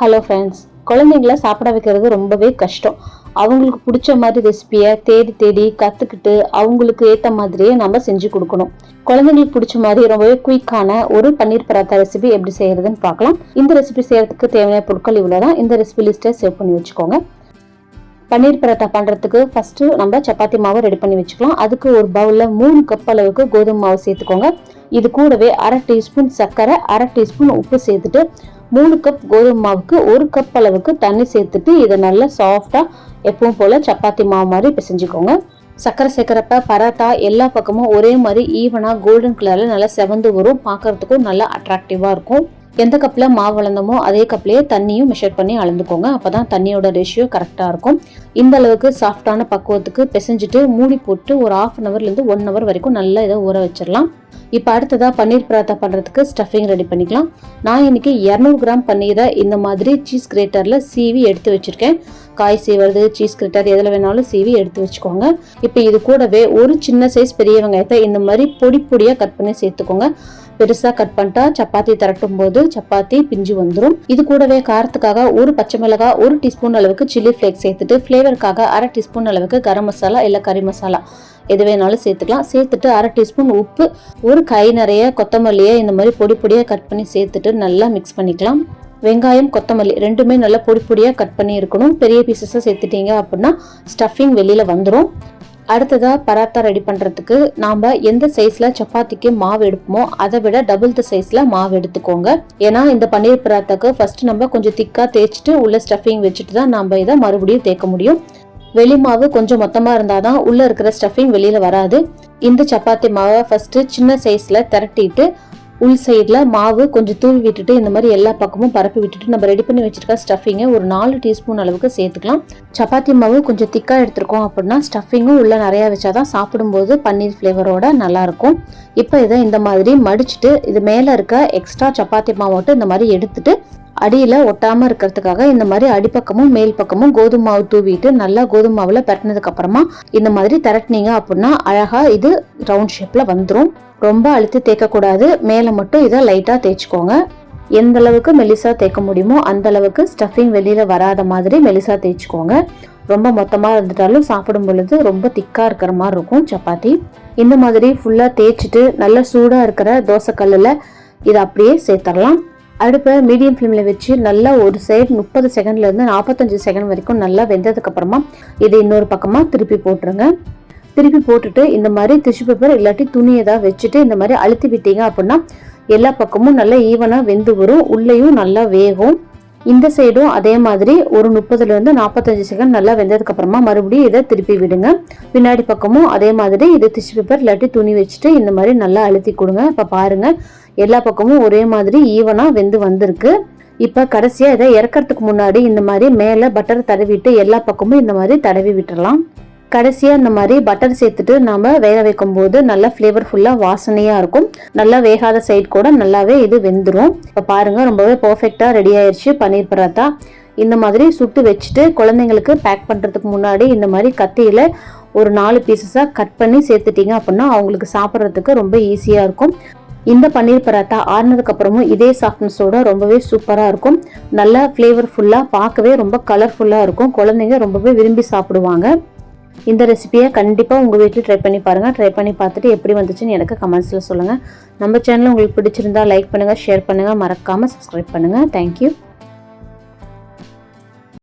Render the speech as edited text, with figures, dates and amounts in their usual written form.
Hello friends, குழந்தைங்கள சாப்பிட வைக்கிறது ரொம்பவே கஷ்டம். அவங்களுக்கு பிடிச்ச மாதிரி ரெசிபியை தேடி தேடி கற்றுக்கிட்டு அவங்களுக்கு ஏற்ற மாதிரியே நம்ம செஞ்சு கொடுக்கணும். குழந்தைங்களுக்கு பிடிச்ச மாதிரி ரொம்பவே குயிக்கான ஒரு பன்னீர் பராத்தா ரெசிபி எப்படி செய்யறதுன்னு பார்க்கலாம். இந்த ரெசிபி செய்யறதுக்கு தேவையான பொருட்கள் இவ்வளோதான். இந்த ரெசிபி லிஸ்ட்டை சேவ் பண்ணி வச்சுக்கோங்க. பன்னீர் பராத்தா பண்ணுறதுக்கு ஃபஸ்ட்டு நம்ம சப்பாத்தி மாவு ரெடி பண்ணி வச்சுக்கலாம். அதுக்கு ஒரு பவுலில் 3 கப் அளவுக்கு கோதுமை மாவு சேர்த்துக்கோங்க. இது கூடவே 1/2 டீஸ்பூன் சர்க்கரை, 1/2 டீஸ்பூன் உப்பு சேர்த்துட்டு 3 கப் கோதுமை மாவுக்கு 1 கப் அளவுக்கு தண்ணி சேர்த்துட்டு இதை நல்லா சாஃப்டாக எப்பவும் போல் சப்பாத்தி மாவு மாதிரி பிசைஞ்சுக்கோங்க. சர்க்கரை சேர்க்குறப்ப பராத்தா எல்லா பக்கமும் ஒரே மாதிரி ஈவனாக கோல்டன் கலரில் நல்லா செவந்து வரும். பார்க்குறதுக்கும் நல்லா அட்ராக்டிவாக இருக்கும். எந்த கப்பில் மாவு அளந்தமோ அதே கப்லேயே தண்ணியும் மெஷர் பண்ணி அளந்துக்கோங்க. அப்போ தான் தண்ணியோட ரேஷியோ கரெக்டாக இருக்கும். இந்த அளவுக்கு சாஃப்டான பக்குவத்துக்கு பிசைஞ்சிட்டு மூடி போட்டு ஒரு 1/2 ஹவர்லேருந்து 1 ஹவர் வரைக்கும் நல்லா இதை ஊற வச்சிடலாம். இப்போ அடுத்ததாக பன்னீர் பராத்தா பண்ணுறதுக்கு ஸ்டஃபிங் ரெடி பண்ணிக்கலாம். நான் இன்னைக்கு 200 கிராம் பன்னீரை இந்த மாதிரி சீஸ் கிரேட்டரில் சீவி எடுத்து வச்சுருக்கேன். காய் சீவுறது, சீஸ் கிரேட்டர் எதில் வேணாலும் சீவி எடுத்து வச்சுக்கோங்க. இப்போ இது கூடவே ஒரு சின்ன சைஸ் பெரிய வெங்காயத்தை இந்த மாதிரி பொடி பொடியாக கட் பண்ணி சேர்த்துக்கோங்க. பெருசாக கட் பண்ணிட்டா சப்பாத்தி திரட்டும் போது சப்பாத்தி பிஞ்சு வந்துடும். இது கூடவே காரத்துக்காக ஒரு பச்சை மிளகாய், 1 டீஸ்பூன் அளவுக்கு சில்லி ஃப்ளேக்ஸ் சேர்த்துட்டு ஃப்ளேவருக்காக 1/2 டீஸ்பூன் அளவுக்கு கரம் மசாலா இல்லை கறி மசாலா எது வேணாலும் சேர்த்துக்கலாம். சேர்த்துட்டு 1/2 டீஸ்பூன் உப்பு, ஒரு கை நிறைய கொத்தமல்லியை இந்த மாதிரி பொடி பொடியாக கட் பண்ணி சேர்த்துட்டு நல்லா மிக்ஸ் பண்ணிக்கலாம். வெங்காயம், கொத்தமல்லி ரெண்டுமே நல்லா பொடி பொடியாக கட் பண்ணி இருக்கணும். பெரிய பீசஸாக சேர்த்துட்டீங்க அப்படின்னா ஸ்டஃபிங் வெளியில் வந்துடும். அடுத்ததாக பராத்தா ரெடி பண்ணுறதுக்கு நாம் எந்த சைஸில் சப்பாத்திக்கு மாவு எடுப்போமோ அதை விட டபுள் த சைஸில் மாவு எடுத்துக்கோங்க. ஏன்னா இந்த பன்னீர் பராத்தாக்கு ஃபஸ்ட்டு நம்ம கொஞ்சம் திக்காக தேய்ச்சிட்டு உள்ள ஸ்டஃபிங் வச்சுட்டு தான் நம்ம இதை மறுபடியும் தேய்க்க முடியும். வெளி மாவு கொஞ்சம் மொத்தமாக இருந்தால் தான் உள்ளே இருக்கிற ஸ்டஃபிங் வெளியில் வராது. இந்த சப்பாத்தி மாவை ஃபஸ்ட்டு சின்ன சைஸில் திரட்டிட்டு உள் சைடில் மாவு கொஞ்சம் தூவி விட்டுட்டு இந்த மாதிரி எல்லா பக்கமும் பரப்பி விட்டுட்டு நம்ம ரெடி பண்ணி வச்சிருக்க ஸ்டஃபிங்கை ஒரு 4 டீஸ்பூன் அளவுக்கு சேர்த்துக்கலாம். சப்பாத்தி மாவு கொஞ்சம் திக்காக எடுத்துருக்கோம் அப்படின்னா ஸ்டஃபிங்கும் உள்ளே நிறையா வச்சாதான் சாப்பிடும்போது பன்னீர் ஃப்ளேவரோட நல்லாயிருக்கும். இப்போ இதை இந்த மாதிரி மடிச்சுட்டு இது மேலே இருக்க எக்ஸ்ட்ரா சப்பாத்தி மாவு மட்டும் இந்த மாதிரி எடுத்துட்டு அடியில் ஒட்டாமல் இருக்கிறதுக்காக இந்த மாதிரி அடிப்பக்கமும் மேல் பக்கமும் கோதுமை மாவு தூவிட்டு நல்லா கோதுமை மாவில் பரட்டினதுக்கு அப்புறமா இந்த மாதிரி திரட்டினீங்க அப்படின்னா அழகாக இது ரவுண்ட் ஷேப்பில் வந்துடும். ரொம்ப அழுத்தி தேய்க்கக்கூடாது. மேலே மட்டும் இதை லைட்டாக தேய்ச்சிக்கோங்க. எந்த அளவுக்கு மெலிசாக தேய்க்க முடியுமோ அந்த அளவுக்கு ஸ்டஃபிங் வெளியில் வராத மாதிரி மெலிசாக தேய்ச்சிக்கோங்க. ரொம்ப மொத்தமாக இருந்துட்டாலும் சாப்பிடும் பொழுது ரொம்ப திக்காக இருக்கிற மாதிரி இருக்கும் சப்பாத்தி. இந்த மாதிரி ஃபுல்லாக தேய்ச்சிட்டு நல்லா சூடாக இருக்கிற தோசைக்கல்லில் இதை அப்படியே சேர்த்துடலாம். அடுப்பை மீடியம் ஃப்ளேமில் வச்சு நல்லா ஒரு சைடு 30 செகண்ட்லேருந்து 45 செகண்ட் வரைக்கும் நல்லா வெந்ததுக்கப்புறமா இதை இன்னொரு பக்கமாக திருப்பி போட்டுருங்க. திருப்பி போட்டுட்டு இந்த மாதிரி டிஷ்யூ பேப்பர் இல்லாட்டி துணி ஏதாவது வச்சுட்டு இந்த மாதிரி அழுத்தி விட்டீங்க அப்படின்னா எல்லா பக்கமும் நல்லா ஈவனாக வெந்து வரும். உள்ளேயும் நல்லா வேகும். இந்த சைடும் அதே மாதிரி ஒரு 30லேருந்து 45 செகண்ட் நல்லா வெந்ததுக்கு அப்புறமா மறுபடியும் இதை திருப்பி விடுங்க. பின்னாடி பக்கமும் அதே மாதிரி இது டிஷ்யூ பேப்பர் இல்லாட்டி துணி வச்சுட்டு இந்த மாதிரி நல்லா அழுத்தி கொடுங்க. இப்போ பாருங்க எல்லா பக்கமும் ஒரே மாதிரி ஈவனாக வெந்து வந்திருக்கு. இப்போ கடைசியாக இதை இறக்கிறதுக்கு முன்னாடி இந்த மாதிரி மேலே பட்டர் தடவிட்டு எல்லா பக்கமும் இந்த மாதிரி தடவி விட்டுறலாம். கடைசியாக இந்த மாதிரி பட்டர் சேர்த்துட்டு நம்ம வேக வைக்கும் போது நல்லா ஃப்ளேவர்ஃபுல்லாக வாசனையாக இருக்கும். நல்லா வேகாத சைட் கூட நல்லாவே இது வெந்துடும். இப்போ பாருங்கள் ரொம்பவே பர்ஃபெக்டாக ரெடி ஆயிடுச்சு பன்னீர் பராத்தா. இந்த மாதிரி சுட்டு வச்சுட்டு குழந்தைங்களுக்கு பேக் பண்ணுறதுக்கு முன்னாடி இந்த மாதிரி கத்தியில் ஒரு 4 பீசஸாக கட் பண்ணி சேர்த்துட்டிங்க அப்படின்னா அவங்களுக்கு சாப்பிட்றதுக்கு ரொம்ப ஈஸியாக இருக்கும். இந்த பன்னீர் பராத்தா ஆறுனதுக்கு அப்புறமும் இதே சாஃப்ட்னஸோட ரொம்பவே சூப்பராக இருக்கும். நல்லா ஃப்ளேவர்ஃபுல்லாக பார்க்கவே ரொம்ப கலர்ஃபுல்லாக இருக்கும். குழந்தைங்க ரொம்பவே விரும்பி சாப்பிடுவாங்க. இந்த ரெசிபியை கண்டிப்பாக உங்கள் வீட்டில் ட்ரை பண்ணி பாருங்கள். ட்ரை பண்ணி பார்த்துட்டு எப்படி வந்துச்சுன்னு எனக்கு கமெண்ட்ஸில் சொல்லுங்கள். நம்ம சேனல் உங்களுக்கு பிடிச்சிருந்தா லைக் பண்ணுங்கள், ஷேர் பண்ணுங்கள், மறக்காமல் சப்ஸ்கிரைப் பண்ணுங்கள். தேங்க்யூ.